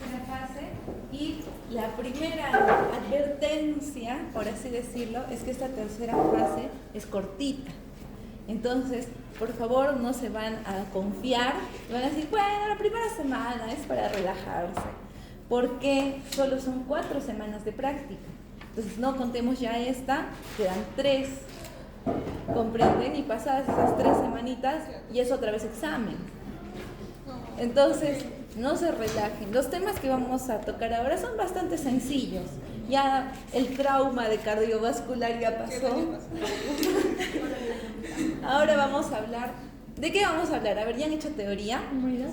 tercera fase y la primera advertencia, por así decirlo, es que esta tercera fase es cortita. Entonces, por favor, no se van a confiar, van a decir, bueno, la primera semana es para relajarse, porque solo son 4 semanas de práctica. Entonces, no contemos ya esta, quedan 3. ¿Comprenden? Y pasadas esas 3 semanitas, y es otra vez examen. Entonces, no se relajen. Los temas que vamos a tocar ahora son bastante sencillos. Ya el trauma de cardiovascular ya pasó. Ahora vamos a hablar. ¿De qué vamos a hablar? A ver, ¿ya han hecho teoría? Inmunidad.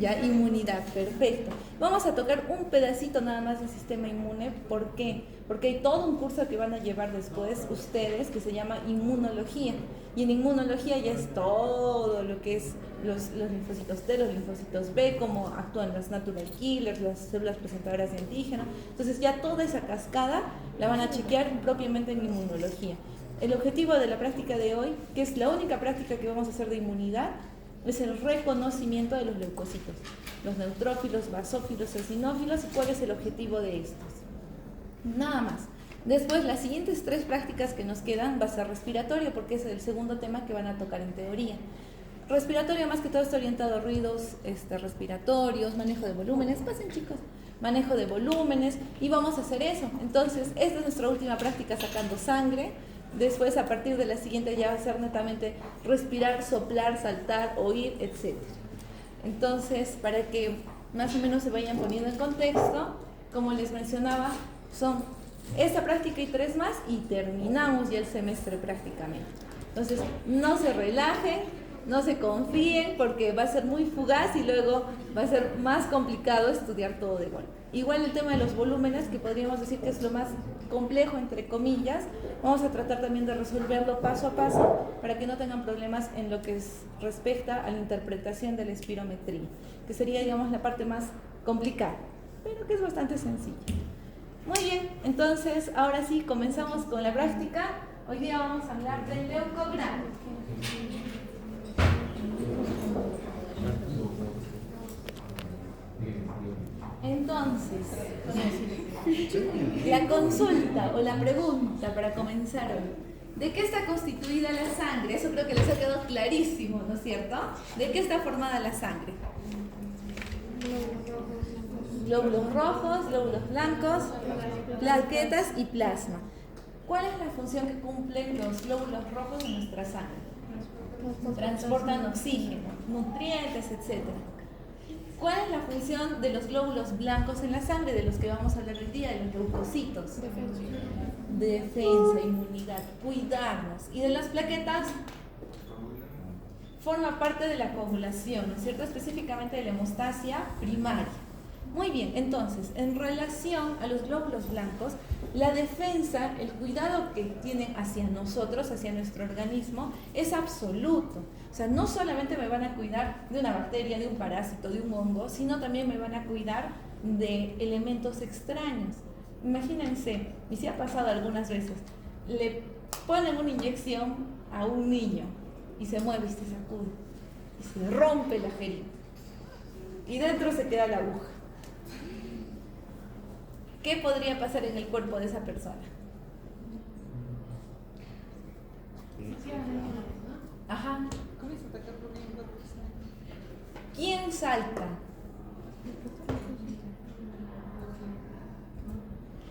Ya, inmunidad, perfecto. Vamos a tocar un pedacito nada más del sistema inmune. ¿Por qué? Porque hay todo un curso que van a llevar después ustedes que se llama inmunología. Y en inmunología ya es todo lo que es los linfocitos T, los linfocitos B, cómo actúan las natural killers, las células presentadoras de antígeno. Entonces ya toda esa cascada la van a chequear propiamente en inmunología. El objetivo de la práctica de hoy, que es la única práctica que vamos a hacer de inmunidad, es el reconocimiento de los leucocitos, los neutrófilos, basófilos, eosinófilos, y cuál es el objetivo de estos. Nada más. Después, las siguientes 3 prácticas que nos quedan va a ser respiratorio, porque es el segundo tema que van a tocar en teoría. Respiratorio más que todo está orientado a ruidos respiratorios, manejo de volúmenes. Pasen, chicos. Manejo de volúmenes, y vamos a hacer eso. Entonces, esta es nuestra última práctica sacando sangre. Después, a partir de la siguiente, ya va a ser netamente respirar, soplar, saltar, oír, etc. Entonces, para que más o menos se vayan poniendo en contexto, como les mencionaba, son esta práctica y 3 más, y terminamos ya el semestre prácticamente. Entonces, no se relajen, no se confíen, porque va a ser muy fugaz y luego va a ser más complicado estudiar todo de golpe. Igual el tema de los volúmenes, que podríamos decir que es lo más complejo, entre comillas, vamos a tratar también de resolverlo paso a paso para que no tengan problemas en lo que respecta a la interpretación de la espirometría, que sería, digamos, la parte más complicada, pero que es bastante sencilla. Muy bien, entonces ahora sí comenzamos con la práctica. Hoy día vamos a hablar del leucogramo. Entonces, la consulta o la pregunta para comenzar hoy: ¿de qué está constituida la sangre? Eso creo que les ha quedado clarísimo, ¿no es cierto? ¿De qué está formada la sangre? Glóbulos rojos, glóbulos blancos, plaquetas y plasma. ¿Cuál es la función que cumplen los glóbulos rojos en nuestra sangre? Transportan oxígeno, nutrientes, etc. ¿Cuál es la función de los glóbulos blancos en la sangre, de los que vamos a hablar hoy día, de los leucocitos? Defensa, inmunidad, cuidarnos. Y de las plaquetas, forma parte de la coagulación, ¿no es cierto? Específicamente de la hemostasia primaria. Muy bien, entonces, en relación a los glóbulos blancos, la defensa, el cuidado que tienen hacia nosotros, hacia nuestro organismo, es absoluto. O sea, no solamente me van a cuidar de una bacteria, de un parásito, de un hongo, sino también me van a cuidar de elementos extraños. Imagínense, y si ha pasado algunas veces, le ponen una inyección a un niño y se mueve y se sacude, y se rompe la jeringa, y dentro se queda la aguja. ¿Qué podría pasar en el cuerpo de esa persona? Ajá. ¿Quién salta?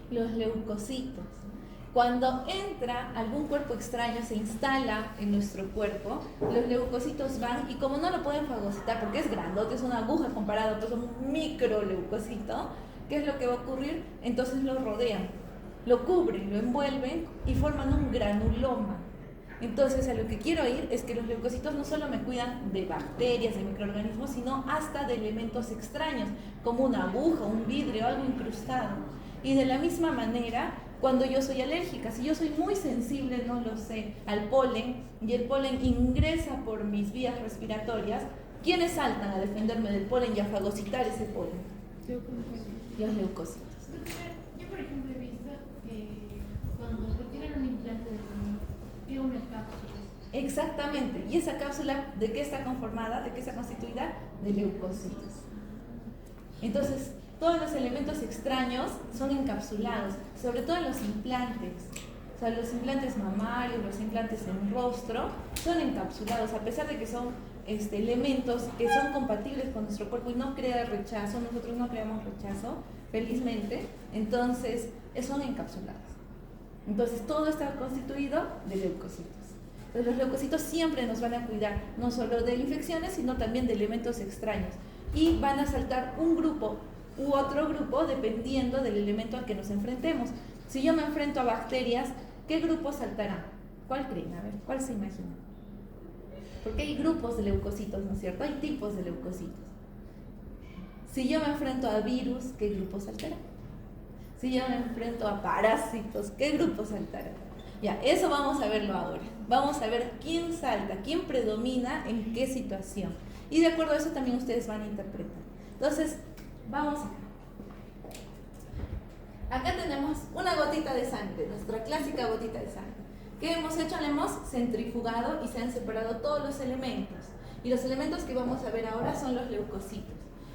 Los leucocitos. Cuando entra algún cuerpo extraño, se instala en nuestro cuerpo, los leucocitos van, y como no lo pueden fagocitar porque es grandote, es una aguja comparado pues, a un microleucocito, ¿qué es lo que va a ocurrir? Entonces lo rodean, lo cubren, lo envuelven y forman un granuloma. Entonces, a lo que quiero ir es que los leucocitos no solo me cuidan de bacterias, de microorganismos, sino hasta de elementos extraños, como una aguja, un vidrio, algo incrustado. Y de la misma manera, cuando yo soy alérgica, si yo soy muy sensible, no lo sé, al polen, y el polen ingresa por mis vías respiratorias, ¿quiénes saltan a defenderme del polen y a fagocitar ese polen? Los leucocitos. Yo, por ejemplo, he visto que cuando retiran un implante de pulmón, tiene una cápsula. Exactamente. ¿Y esa cápsula de qué está conformada? ¿De qué está constituida? De leucocitos. Entonces, todos los elementos extraños son encapsulados, sobre todo en los implantes. O sea, los implantes mamarios, los implantes en rostro, son encapsulados, a pesar de que son elementos que son compatibles con nuestro cuerpo y no crea rechazo, nosotros no creamos rechazo, felizmente, entonces son encapsulados. Entonces todo está constituido de leucocitos. Entonces los leucocitos siempre nos van a cuidar, no solo de infecciones, sino también de elementos extraños. Y van a saltar un grupo u otro grupo dependiendo del elemento al que nos enfrentemos. Si yo me enfrento a bacterias, ¿qué grupo saltará? ¿Cuál creen? A ver, ¿cuál se imagina? Porque hay grupos de leucocitos, ¿no es cierto? Hay tipos de leucocitos. Si yo me enfrento a virus, ¿qué grupo saltará? Si yo me enfrento a parásitos, ¿qué grupo saltará? Ya, eso vamos a verlo ahora. Vamos a ver quién salta, quién predomina en qué situación. Y de acuerdo a eso también ustedes van a interpretar. Entonces, vamos acá. Acá tenemos una gotita de sangre, nuestra clásica gotita de sangre. ¿Qué hemos hecho? Le hemos centrifugado y se han separado todos los elementos. Y los elementos que vamos a ver ahora son los leucocitos.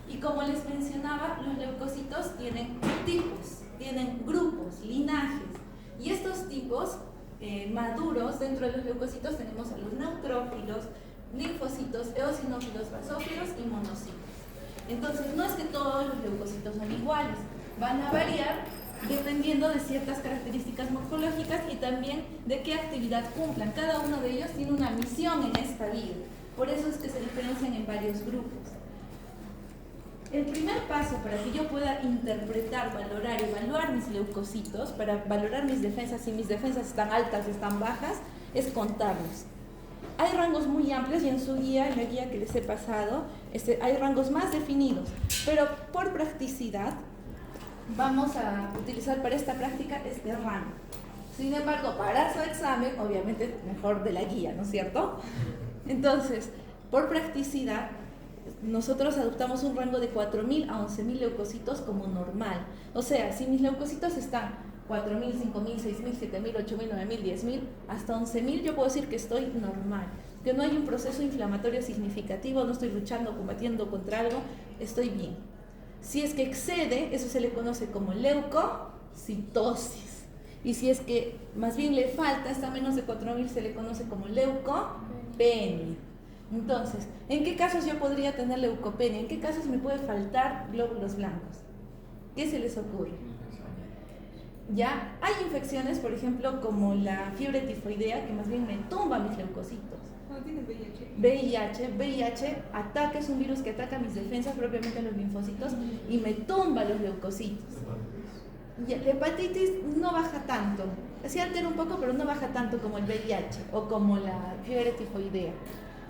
Y como les mencionaba, los leucocitos tienen tipos, tienen grupos, linajes. Y estos tipos maduros, dentro de los leucocitos tenemos a los neutrófilos, linfocitos, eosinófilos, basófilos y monocitos. Entonces, no es que todos los leucocitos son iguales, van a variar dependiendo de ciertas características morfológicas y también de qué actividad cumplan. Cada uno de ellos tiene una misión en esta vida, por eso es que se diferencian en varios grupos. El primer paso para que yo pueda interpretar, valorar, evaluar mis leucocitos, para valorar mis defensas, si mis defensas están altas, están bajas, es contarlos. Hay rangos muy amplios y en su guía, en la guía que les he pasado, hay rangos más definidos, pero por practicidad vamos a utilizar para esta práctica este rango. Sin embargo, para su examen, obviamente mejor de la guía, ¿no es cierto? Entonces, por practicidad, nosotros adoptamos un rango de 4.000 a 11.000 leucocitos como normal. O sea, si mis leucocitos están 4.000, 5.000, 6.000, 7.000, 8.000, 9.000, 10.000, hasta 11.000, yo puedo decir que estoy normal, que no hay un proceso inflamatorio significativo, no estoy luchando, combatiendo contra algo, estoy bien. Si es que excede, eso se le conoce como leucocitosis. Y si es que más bien le falta, está menos de 4.000, se le conoce como leucopenia. Entonces, ¿en qué casos yo podría tener leucopenia? ¿En qué casos me puede faltar glóbulos blancos? ¿Qué se les ocurre? Ya hay infecciones, por ejemplo, como la fiebre tifoidea, que más bien me tumba mis leucocitos. ¿No tiene VIH? VIH ataca, es un virus que ataca mis defensas, propiamente los linfocitos, y me tumba los leucocitos. Ya, la hepatitis no baja tanto, sí altera un poco, pero no baja tanto como el VIH o como la fiebre tifoidea.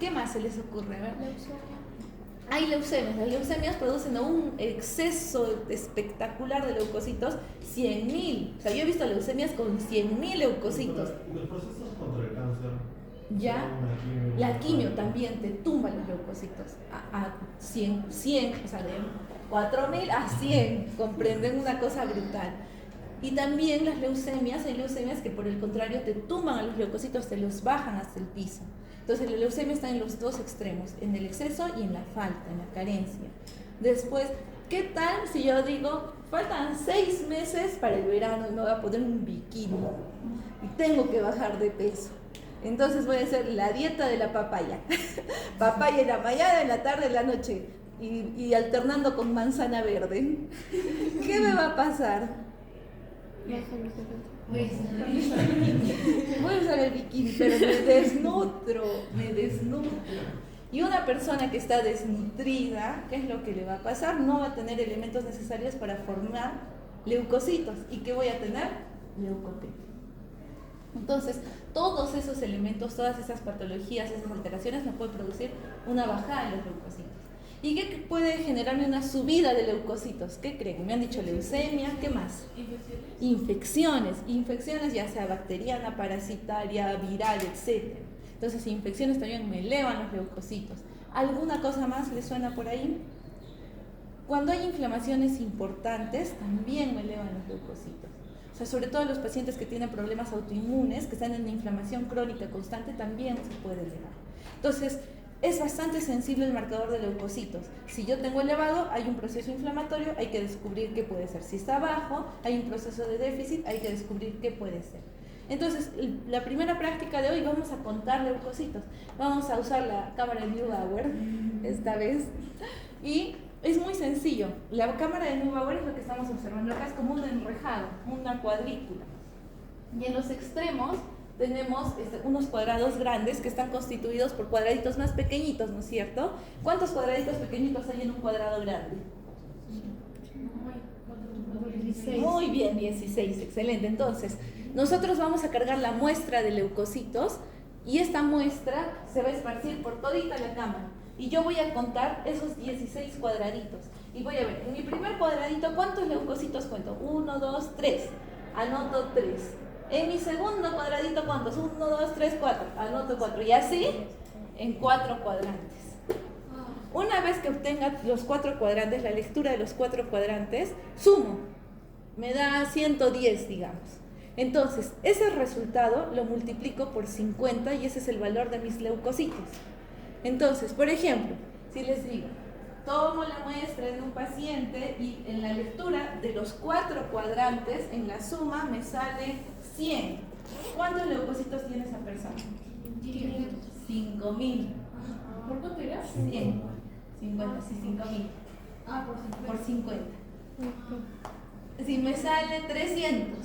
¿Qué más se les ocurre? A ver. Hay leucemias. Las leucemias producen un exceso espectacular de leucocitos, 100.000. O sea, yo he visto leucemias con 100.000 leucocitos. Los procesos contra el cáncer. Ya, la quimio también te tumba los leucocitos a 100, o sea, de 4.000 a 100, comprenden, una cosa brutal. Y también las leucemias, hay leucemias que por el contrario te tumban a los leucocitos, te los bajan hasta el piso. Entonces la leucemia está en los dos extremos, en el exceso y en la falta, en la carencia. Después, ¿qué tal si yo digo, faltan 6 meses para el verano y me voy a poner un bikini y tengo que bajar de peso? Entonces voy a hacer la dieta de la papaya. Papaya en la mañana, en la tarde, en la noche. Y alternando con manzana verde. ¿Qué me va a pasar? Voy a usar el bikini, pero me desnutro. Y una persona que está desnutrida, ¿qué es lo que le va a pasar? No va a tener elementos necesarios para formar leucocitos. ¿Y qué voy a tener? Leucopenia. Entonces, todos esos elementos, todas esas patologías, esas alteraciones nos pueden producir una bajada de los leucocitos. ¿Y qué puede generarme una subida de leucocitos? ¿Qué creen? Me han dicho leucemia, ¿qué más? Infecciones ya sea bacteriana, parasitaria, viral, etc. Entonces, infecciones también me elevan los leucocitos. ¿Alguna cosa más les suena por ahí? Cuando hay inflamaciones importantes, también me elevan los leucocitos. O sea, sobre todo los pacientes que tienen problemas autoinmunes, que están en inflamación crónica constante, también se puede elevar. Entonces, es bastante sensible el marcador de leucocitos. Si yo tengo elevado, hay un proceso inflamatorio, hay que descubrir qué puede ser. Si está bajo, hay un proceso de déficit, hay que descubrir qué puede ser. Entonces, la primera práctica de hoy vamos a contar leucocitos. Vamos a usar la cámara de Neubauer esta vez. Y es muy sencillo. La cámara de Neubauer es lo que estamos observando acá, es como un enrejado, una cuadrícula. Y en los extremos tenemos unos cuadrados grandes que están constituidos por cuadraditos más pequeñitos, ¿no es cierto? ¿Cuántos cuadraditos pequeñitos hay en un cuadrado grande? 16. Muy bien, 16, excelente. Entonces, nosotros vamos a cargar la muestra de leucocitos y esta muestra se va a esparcir por todita la cámara. Y yo voy a contar esos 16 cuadraditos. Y voy a ver, en mi primer cuadradito, ¿cuántos leucocitos cuento? 1, 2, 3. Anoto 3. En mi segundo cuadradito, ¿cuántos? 1, 2, 3, 4. Anoto 4. Y así, en 4 cuadrantes. Una vez que obtenga los 4 cuadrantes, la lectura de los 4 cuadrantes, sumo. Me da 110, digamos. Entonces, ese resultado lo multiplico por 50 y ese es el valor de mis leucocitos. Entonces, por ejemplo, si les digo, tomo la muestra de un paciente y en la lectura de los 4 cuadrantes, en la suma me sale 100. ¿Cuántos leucocitos tiene esa persona? 5.000. ¿Por cuánto era? 100. 50, sí, 5.000. Por 50. Si me sale 300.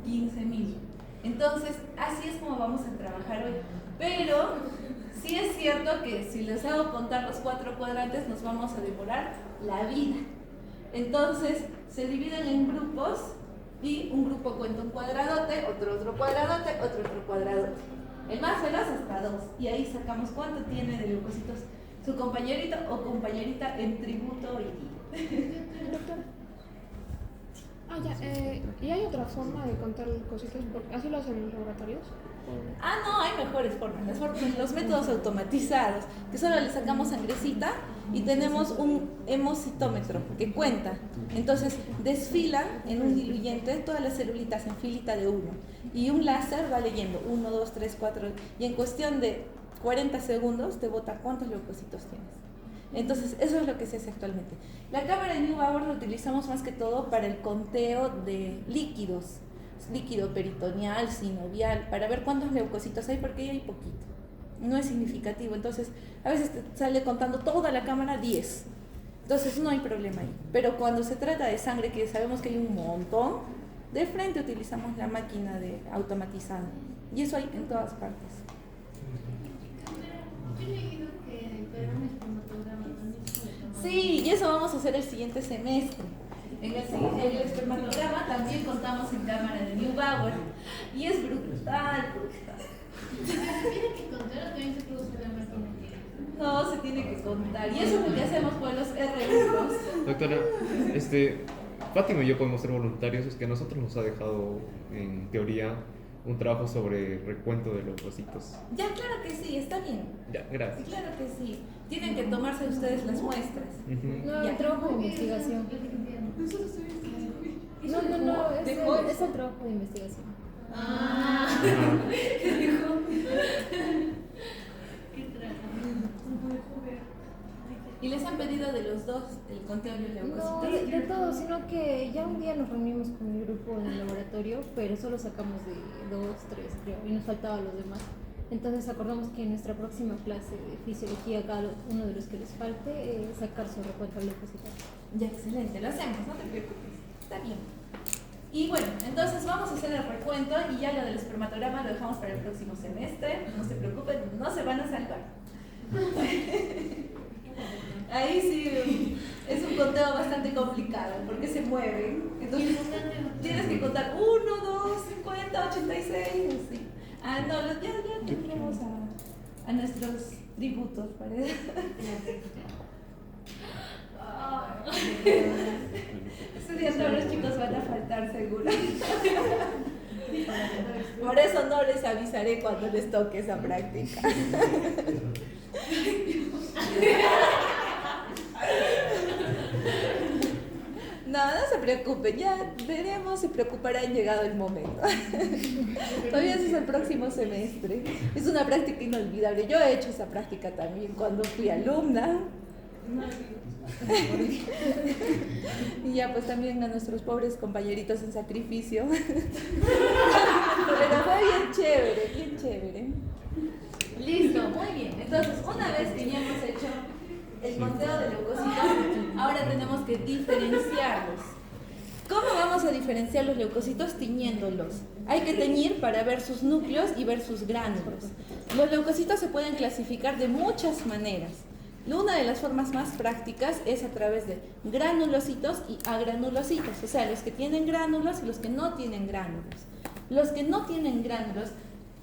15.000. Entonces, así es como vamos a trabajar hoy. Pero sí es cierto que si les hago contar los 4 cuadrantes, nos vamos a demorar la vida. Entonces, se dividen en grupos y un grupo cuenta un cuadradote, otro cuadradote, otro cuadradote. El más veloz hasta 2. Y ahí sacamos cuánto tiene de leucocitos su compañerito o compañerita en tributo y ¿Y hay otra forma de contar leucocitos? ¿Así lo hacen en los laboratorios? no, hay mejores formas. Los métodos automatizados, que solo le sacamos sangrecita y tenemos un hemocitómetro que cuenta. Entonces, desfilan en un diluyente todas las celulitas en filita de 1. Y un láser va leyendo 1, 2, 3, 4. Y en cuestión de 40 segundos te bota cuántos leucocitos tienes. Entonces, eso es lo que se hace actualmente. La cámara de Neubauer la utilizamos más que todo para el conteo de líquidos, líquido peritoneal, sinovial, para ver cuántos leucocitos hay, porque ahí hay poquito. No es significativo. Entonces, a veces te sale contando toda la cámara 10. Entonces, no hay problema ahí. Pero cuando se trata de sangre, que sabemos que hay un montón, de frente utilizamos la máquina de automatizada. Y eso hay en todas partes. Yo he leído que para un espermatograma también se puede tomar. Sí, y eso vamos a hacer el siguiente semestre. En el espermatograma también contamos en cámara de Neubauer. Y es brutal. ¿Se tiene que contar o también se puede usar la máquina? No, se tiene que contar. Y eso es lo que hacemos con los R1. Doctora, Fátima y yo podemos ser voluntarios, es que a nosotros nos ha dejado en teoría un trabajo sobre recuento de leucocitos. Ya, claro que sí, está bien. Ya, gracias. Claro que sí. Tienen que tomarse ustedes las muestras. Ujú. No, Ya. el trabajo de investigación. No, es el trabajo de investigación. Ah, Ajá. ¿qué dijo? ¿Qué trabajo? ¿Y les han pedido de los dos el conteo de No, leucocitos? de todo, sino que ya un día nos reunimos con mi grupo en el laboratorio, pero solo sacamos de 2, 3 creo, y nos faltaban los demás. Entonces acordamos que en nuestra próxima clase de fisiología, cada uno de los que les falte, sacar su recuento de leucocitos. Ya, excelente, lo hacemos, no te preocupes. Está bien. Y bueno, entonces vamos a hacer el recuento y ya lo del espermatograma lo dejamos para el próximo semestre. No se preocupen, no se van a salvar. Ahí sí es un conteo bastante complicado porque se mueven. Entonces tienes que contar 1, 2, 50, 86. Así. No, ya tendremos a nuestros tributos para ese día todos los chicos van a faltar seguro. Por eso no les avisaré cuando les toque esa práctica. No se se preocupen, ya veremos, se preocuparán llegado el momento. Todavía eso es el próximo semestre. Es una práctica inolvidable. Yo he hecho esa práctica también cuando fui alumna. Y ya pues también a nuestros pobres compañeritos en sacrificio. Pero fue bien chévere, bien chévere. Listo, muy bien. Entonces, una vez que ya hemos hecho el conteo de leucocitos, ahora tenemos que diferenciarlos. ¿Cómo vamos a diferenciar los leucocitos? Tiñéndolos. Hay que teñir para ver sus núcleos y ver sus gránulos. Los leucocitos se pueden clasificar de muchas maneras. Una de las formas más prácticas es a través de granulocitos y agranulocitos, o sea, los que tienen gránulos y los que no tienen gránulos. Los que no tienen gránulos,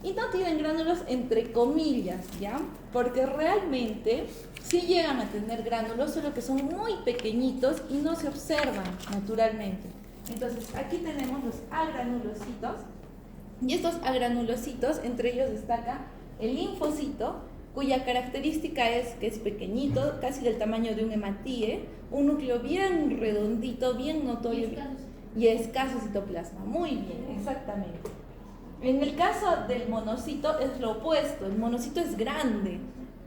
y no tienen gránulos entre comillas, ¿ya? Porque realmente sí llegan a tener gránulos, solo que son muy pequeñitos y no se observan naturalmente. Entonces, aquí tenemos los agranulocitos, y estos agranulocitos, entre ellos destaca el linfocito, cuya característica es que es pequeñito, casi del tamaño de un hematíe, un núcleo bien redondito, bien notorio y escaso citoplasma. Muy bien, exactamente. En el caso del monocito es lo opuesto, el monocito es grande,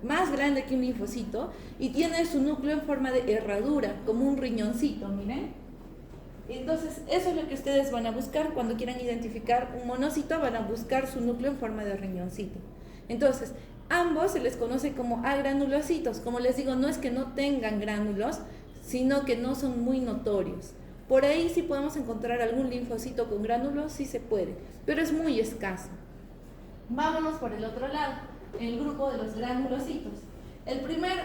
más grande que un linfocito y tiene su núcleo en forma de herradura, como un riñoncito, miren. Entonces, eso es lo que ustedes van a buscar cuando quieran identificar un monocito, van a buscar su núcleo en forma de riñoncito. Entonces, ambos se les conoce como agranulocitos. Como les digo, no es que no tengan gránulos, sino que no son muy notorios. Por ahí sí podemos encontrar algún linfocito con gránulos, sí se puede, pero es muy escaso. Vámonos por el otro lado, el grupo de los granulocitos. El primer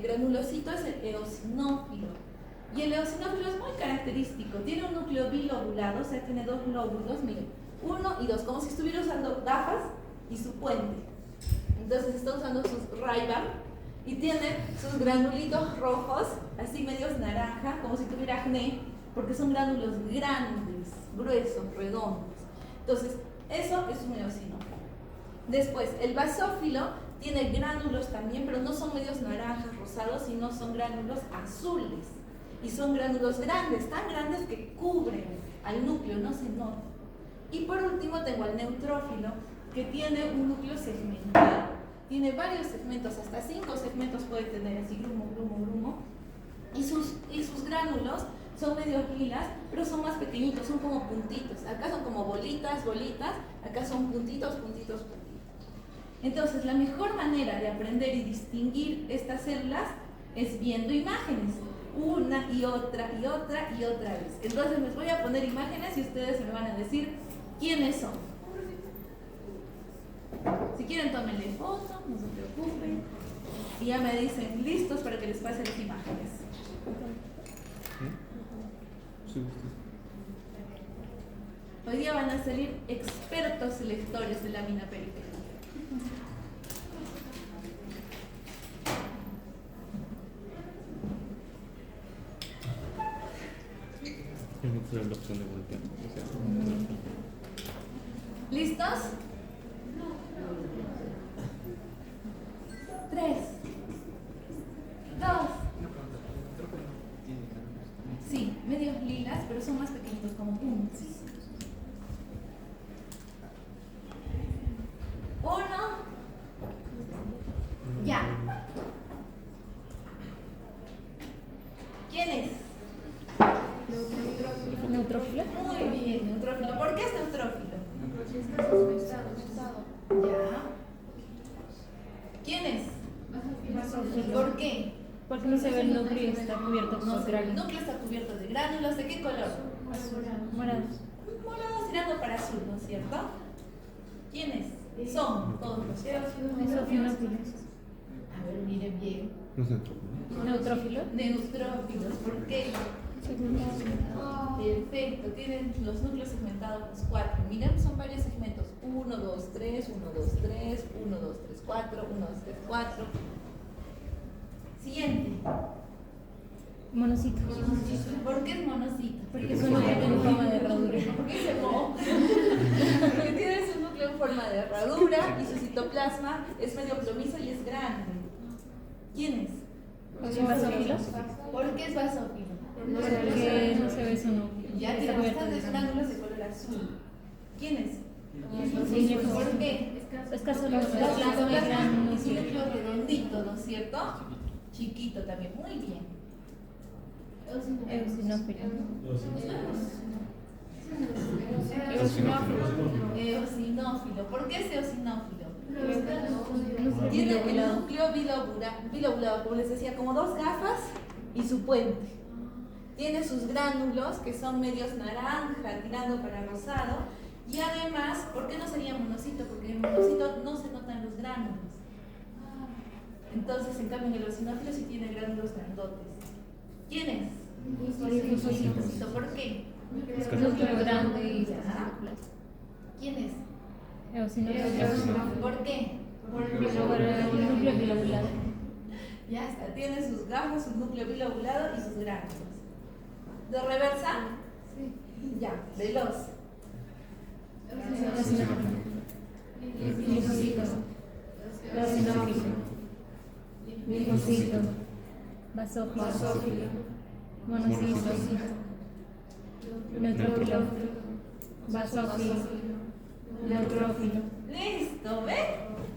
granulocito es el eosinófilo. Y el eosinófilo es muy característico. Tiene un núcleo bilobulado, o sea, tiene dos lóbulos, miren, 1 y 2, como si estuviera usando gafas y su puente. Entonces está usando sus Ray-Ban y tiene sus granulitos rojos, así medios naranja, como si tuviera acné, porque son gránulos grandes, gruesos, redondos. Entonces, eso es un eosinófilo. Después, el basófilo tiene gránulos también, pero no son medios naranjas, rosados, sino son gránulos azules. Y son gránulos grandes, tan grandes que cubren al núcleo, no se nota. Y por último tengo al neutrófilo, que tiene un núcleo segmentado. Tiene varios segmentos, hasta 5 segmentos puede tener, así grumo, grumo, grumo. Y sus gránulos son medio lilas, pero son más pequeñitos, son como puntitos. Acá son como bolitas, bolitas, acá son puntitos, puntitos, puntitos. Entonces, la mejor manera de aprender y distinguir estas células es viendo imágenes, una y otra y otra y otra vez. Entonces, les voy a poner imágenes y ustedes me van a decir quiénes son. Si quieren, tómenle foto, no se preocupen. Y ya me dicen listos para que les pase las imágenes. Hoy día van a salir expertos lectores de lámina periférica. La opción de voltear. ¿Listos? 3, 2. Sí, medios lilas, pero son más pequeñitos, como puntos. 1. Ya. ¿Quién es? ¿Neutrófilo? Muy bien, neutrófilo. ¿Por qué es neutrófilo? Ya. ¿Quién es? ¿Por qué? Porque no se ve el núcleo y está cubierto No con sé, el gránulos núcleo está cubierto de gránulos. ¿De qué color? morados. Morados tirando para azul, ¿no es cierto? ¿Quiénes? Son todos los Eosinófilos. A ver, miren bien. No es neutrófilo. ¿Neutrófilo? Neutrófilos, ¿por qué? Perfecto, tienen los núcleos segmentados los 4. Miren, son varios segmentos. 1, 2, 3, 1, 2, 3, 1, 2, 3, 4, 1, 2, 3, 4. Siguiente. Monocito. ¿Por qué es monocito? Porque es un núcleo en forma de herradura. ¿Por qué dice mo? Porque tiene su núcleo en forma de herradura y su citoplasma es medio plomizo y es grande. ¿Quién es? ¿Es basófilo? ¿Por qué es basófilo? Porque no se ve eso núcleo. Ya Está tiene cubierto bastantes de gránulos de color azul. ¿Quiénes? Sí, ¿Por qué? escaso Los núcleo. gránulos es un núcleo redondito, ¿no es cierto? Chiquito también, muy bien. Eosinófilo. Eosinófilo. ¿Por qué es eosinófilo? Tiene el núcleo bilobulado, como les decía, como dos gafas y su puente. Tiene sus gránulos que son medios naranja, tirando para rosado. Y además, ¿por qué no sería monocito? Porque en el monocito no se notan los gránulos. Entonces, en cambio, en el eosinófilo sí tiene gránulos grandotes. ¿Quién es? Linfocito. ¿Por qué? Núcleo grande y Ya. ¿Quién es? eosinófilo. ¿Por qué? Por el núcleo bilobulado. Ya está, tiene sus gafas, su núcleo bilobulado y sus gránulos. ¿De reversa? Sí. Ya, veloz. Linfocito. Eosinófilo. Linfocito. Basófilo. Monocito. Neutrófilo. Basófilo. Neutrófilo. Listo, ¿ven?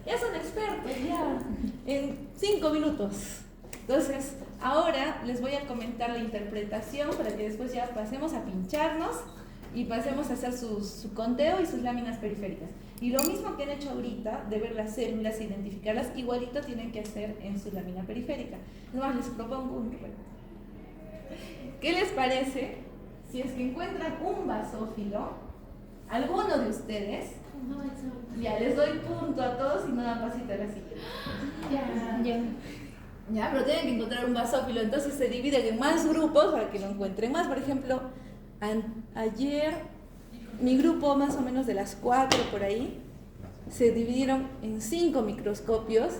Ya son expertos, ya. En 5 minutos. Entonces, ahora les voy a comentar la interpretación para que después ya pasemos a pincharnos y pasemos a hacer su conteo y sus láminas periféricas. Y lo mismo que han hecho ahorita, de ver las células e identificarlas, igualito tienen que hacer en su lámina periférica. Además, les propongo un reto. ¿Qué les parece si es que encuentran un basófilo, alguno de ustedes? Ya, les doy punto a todos y no dan pasito a la siguiente. Ya, pero tienen que encontrar un basófilo, entonces se dividen en más grupos para que lo encuentren más. Por ejemplo, ayer mi grupo, más o menos de las 4 por ahí, se dividieron en 5 microscopios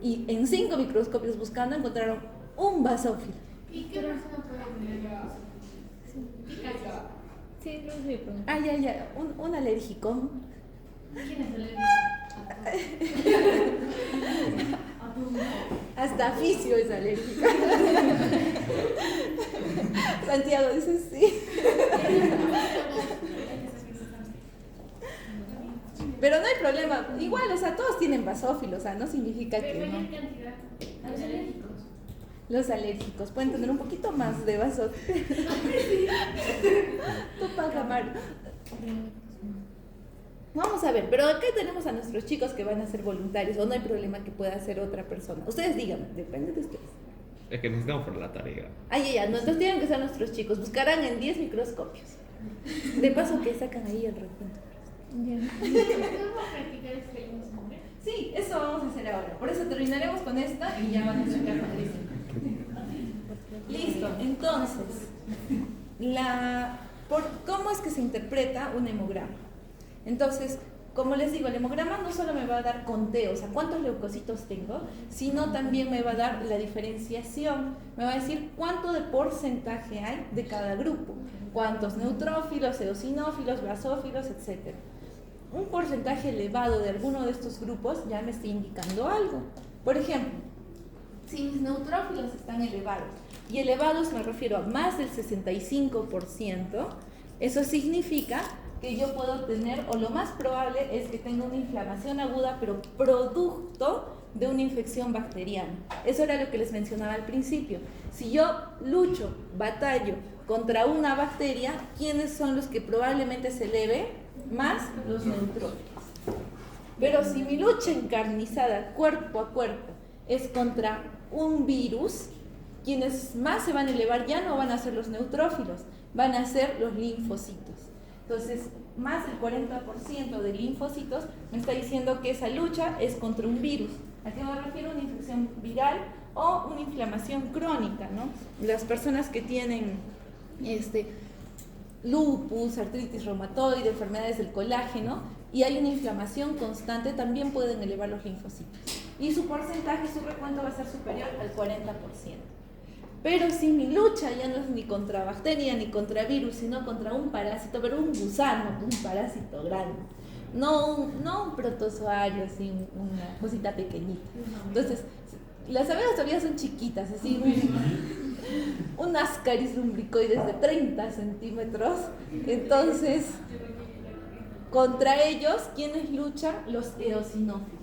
y en 5 microscopios buscando encontraron un basófilo. ¿Y qué persona puede tener? Sí, lo voy a preguntar. Ya, un alérgico. ¿Quién es el Hasta Fisio es alérgica. Santiago dice sí. Pero no hay problema. Igual, o sea, todos tienen basófilos, o sea, no significa que no. mayor cantidad a los alérgicos? Los alérgicos pueden tener un poquito más de basófilos. Tú paga, Maru. Vamos a ver, pero acá tenemos a nuestros chicos que van a ser voluntarios, o no hay problema que pueda hacer otra persona. Ustedes díganme, depende de ustedes. Es que necesitamos por la tarea. Ya, no, entonces tienen que ser nuestros chicos. Buscarán en 10 microscopios. De paso que sacan ahí el recuento. ¿Podemos practicar este mismo? Sí, eso vamos a hacer ahora. Por eso terminaremos con esta y ya van a sacar con Listo, entonces, ¿cómo es que se interpreta un hemograma? Entonces, como les digo, el hemograma no solo me va a dar conteo, o sea, cuántos leucocitos tengo, sino también me va a dar la diferenciación, me va a decir cuánto de porcentaje hay de cada grupo, cuántos neutrófilos, eosinófilos, basófilos, etc. Un porcentaje elevado de alguno de estos grupos ya me está indicando algo. Por ejemplo, si mis neutrófilos están elevados, y elevados me refiero a más del 65%, eso significa que yo puedo tener, o lo más probable es que tenga una inflamación aguda, pero producto de una infección bacteriana. Eso era lo que les mencionaba al principio. Si yo lucho, batallo contra una bacteria, ¿quiénes son los que probablemente se eleve? Más los neutrófilos. Pero si mi lucha encarnizada, cuerpo a cuerpo, es contra un virus, quienes más se van a elevar ya no van a ser los neutrófilos, van a ser los linfocitos. Entonces, más del 40% de linfocitos me está diciendo que esa lucha es contra un virus. ¿A qué me refiero? Una infección viral o una inflamación crónica, ¿no? Las personas que tienen lupus, artritis reumatoide, enfermedades del colágeno, y hay una inflamación constante, también pueden elevar los linfocitos. Y su porcentaje, su recuento va a ser superior al 40%. Pero si mi lucha ya no es ni contra bacteria ni contra virus, sino contra un parásito, pero un gusano, un parásito grande, no un protozoario, así, una cosita pequeñita. Entonces, las abejas todavía son chiquitas, así, un ascaris lumbricoides de 30 centímetros. Entonces, contra ellos, ¿quiénes luchan? Los eosinófilos.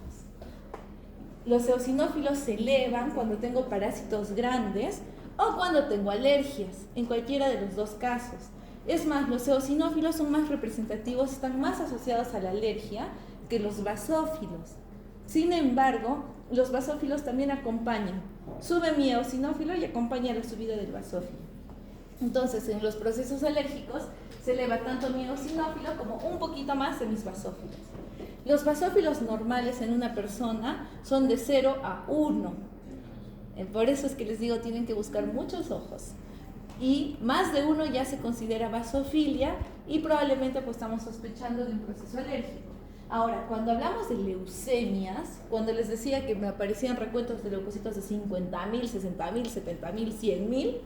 Los eosinófilos se elevan cuando tengo parásitos grandes o cuando tengo alergias, en cualquiera de los dos casos. Es más, los eosinófilos son más representativos, están más asociados a la alergia que los basófilos. Sin embargo, los basófilos también acompañan. Sube mi eosinófilo y acompaña la subida del basófilo. Entonces, en los procesos alérgicos se eleva tanto mi eosinófilo como un poquito más de mis basófilos. Los basófilos normales en una persona son de 0 a 1. Por eso es que les digo, tienen que buscar muchos ojos. Y más de uno ya se considera basofilia y probablemente pues estamos sospechando de un proceso alérgico. Ahora, cuando hablamos de leucemias, cuando les decía que me aparecían recuentos de leucocitos de 50.000, 60.000, 70.000, 100.000,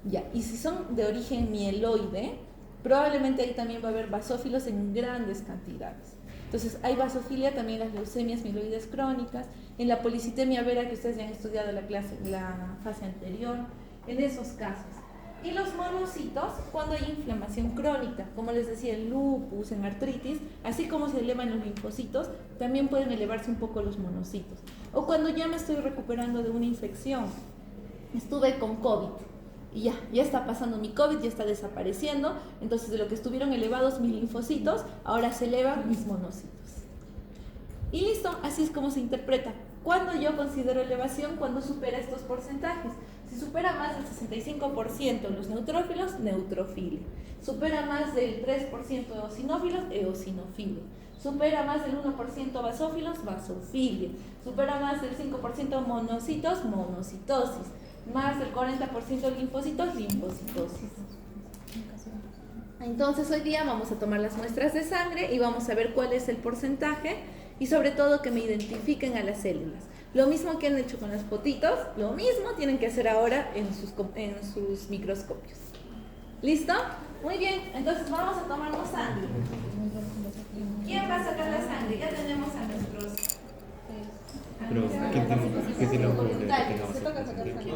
ya, y si son de origen mieloide, probablemente ahí también va a haber basófilos en grandes cantidades. Entonces, hay basofilia, también las leucemias mieloides crónicas, en la policitemia vera que ustedes ya han estudiado la fase anterior, en esos casos. Y los monocitos, cuando hay inflamación crónica, como les decía, en lupus, en artritis, así como se elevan los linfocitos, también pueden elevarse un poco los monocitos. O cuando ya me estoy recuperando de una infección, estuve con COVID, y ya está pasando mi COVID, ya está desapareciendo, entonces de lo que estuvieron elevados mis linfocitos, ahora se elevan mis monocitos. Y listo, así es como se interpreta. ¿Cuándo yo considero elevación? Cuando supera estos porcentajes. Si supera más del 65% los neutrófilos, neutrofilia. Supera más del 3% eosinófilos, eosinofilia. Supera más del 1% basófilos, basofilia. Supera más del 5% monocitos, monocitosis. Más del 40% linfocitos, linfocitosis. Entonces hoy día vamos a tomar las muestras de sangre y vamos a ver cuál es el porcentaje y sobre todo que me identifiquen a las células. Lo mismo que han hecho con las fotitos, lo mismo tienen que hacer ahora en sus microscopios. ¿Listo? Muy bien, entonces vamos a tomarnos sangre. ¿Quién va a sacar la sangre? Ya tenemos a nuestros... Pero, ¿quién tiene un problema que voluntarios. tengamos aquí?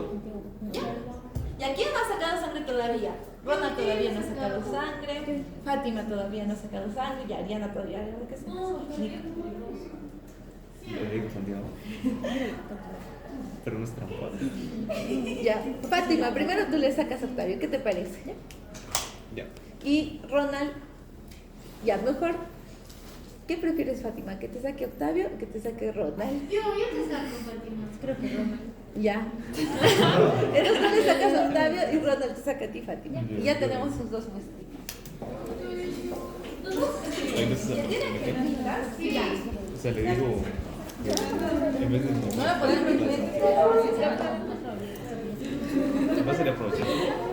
¿Y a quién no ha sacado sangre todavía? Ronald todavía no ha sacado sangre, Fátima todavía no ha sacado sangre, y Ariana todavía no ha sacado sangre. Rodrigo Santiago. Pero no es tramposo. Ya, Fátima, primero tú le sacas a Octavio, ¿qué te parece? Ya. Y Ronald, ya, mejor, ¿qué prefieres, Fátima? ¿Que te saque Octavio o que te saque Ronald? Yo te saco, Fátima. Creo que Roma. Ya. Entonces tú le sacas a Octavio y Ronald te saca a ti, Fátima. Y ya tenemos sus dos muestritas. ¿Ya tienen gemitas? Sí. O sea, le digo. En vez de. No me podemos meter. Va a ser aprovechado.